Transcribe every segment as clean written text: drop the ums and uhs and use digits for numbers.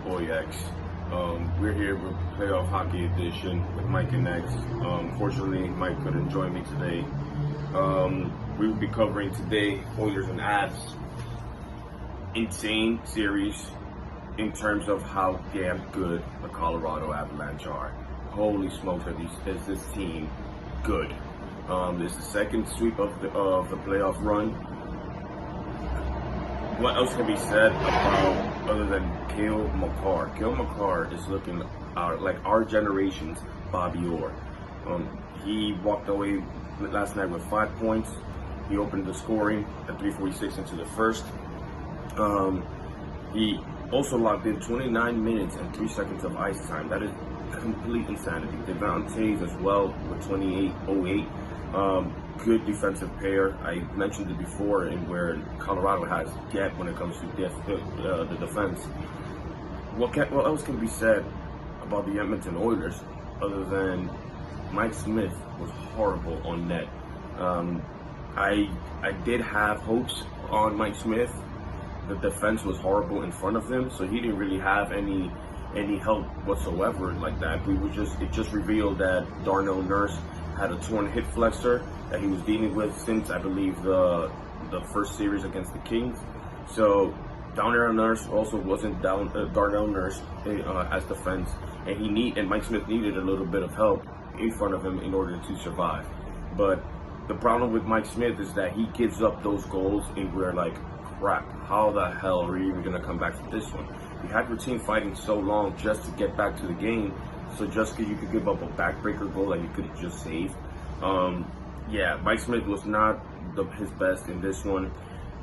boy X. We're here with Playoff Hockey Edition with Mike and X. Fortunately, Mike couldn't join me today. We will be covering today Oilers and Avs. Insane series in terms of how damn good the Colorado Avalanche are. Holy smokes, is this team good? This is the second sweep of the playoff run. What else can be said about other than Cale Makar? Cale Makar is looking like our generation's Bobby Orr. He walked away last night with 5 points. He opened the scoring at 3:46 into the first. He also logged in 29 minutes and 3 seconds of ice time. That is complete insanity. Devontae as well with 28:08. Good defensive pair. I mentioned it before, in where Colorado has depth when it comes to the defense. What else can be said about the Edmonton Oilers other than Mike Smith was horrible on net? I did have hopes on Mike Smith. The defense was horrible in front of him, so he didn't really have any help whatsoever like that. It just revealed that Darnell Nurse had a torn hip flexor that he was dealing with since, I believe, the first series against the Kings. So Darnell Nurse also wasn't Darnell Nurse as defense, and Mike Smith needed a little bit of help in front of him in order to survive. But the problem with Mike Smith is that he gives up those goals, and we're like, crap, how the hell are we even going to come back to this one? We had your team fighting so long just to get back to the game, so just because you could give up a backbreaker goal that you could have just saved. Yeah, Mike Smith was not his best in this one.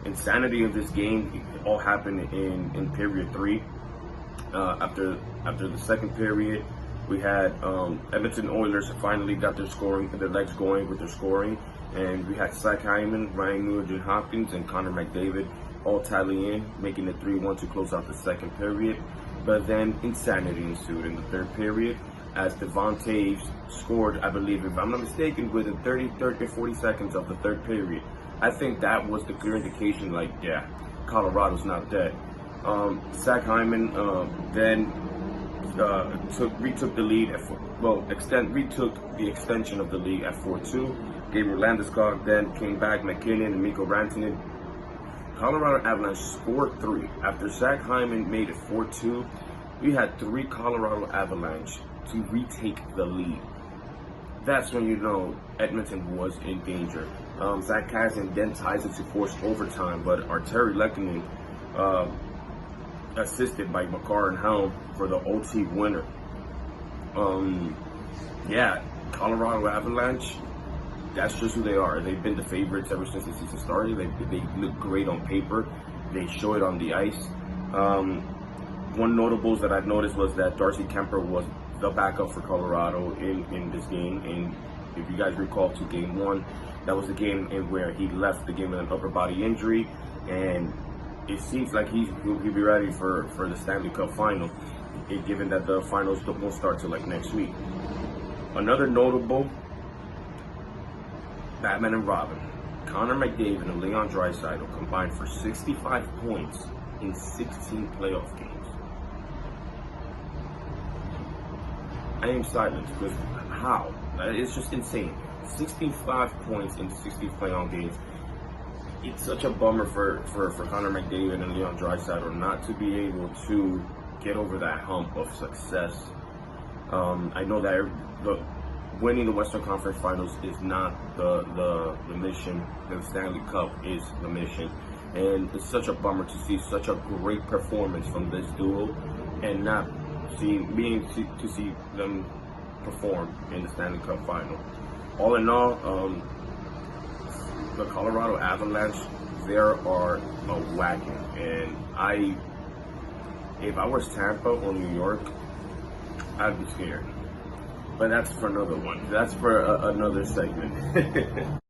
Insanity of this game, it all happened in period 3. After the second period, we had Edmonton Oilers finally got their legs going with their scoring, and we had Zach Hyman, Ryan Nugent-Hopkins, and Connor McDavid all tally in, making it 3-1 to close out the second period. But then insanity ensued in the third period as Devontae scored, I believe, if I'm not mistaken, within 30 or 40 seconds of the third period. I think that was the clear indication, like, yeah, Colorado's not dead. Zach Hyman then retook the lead retook the extension of the lead at 4-2. Gabriel Landeskog then came back, McKinnon and Mikko Rantanen. Colorado Avalanche scored 3. After Zach Hyman made it 4-2, we had 3 Colorado Avalanche to retake the lead. That's when you know Edmonton was in danger. Zach Kassian then ties it to forced overtime, but Arturi Lehkonen, assisted by Makar and Helm, for the OT winner. Yeah, Colorado Avalanche, that's just who they are. They've been the favorites ever since the season started. They look great on paper. They show it on the ice. One notables that I've noticed was that Darcy Kemper was the backup for Colorado in this game. And if you guys recall to Game 1, that was the game in where he left the game with an upper body injury, and it seems like he'll be ready for the Stanley Cup final, given that the finals won't start till like next week. Another notable, Batman and Robin, Connor McDavid and Leon Draisaitl combined for 65 points in 16 playoff games. I am silent because how? It's just insane. 65 points in 60 playoff games. It's such a bummer for Connor McDavid and Leon Draisaitl not to be able to get over that hump of success. I know that winning the Western Conference Finals is not the mission. The Stanley Cup is the mission. And it's such a bummer to see such a great performance from this duo and not see them perform in the Stanley Cup final. All in all, the Colorado Avalanche, they are a wagon. And if I was Tampa or New York, I'd be scared. But that's for another one. That's for another segment.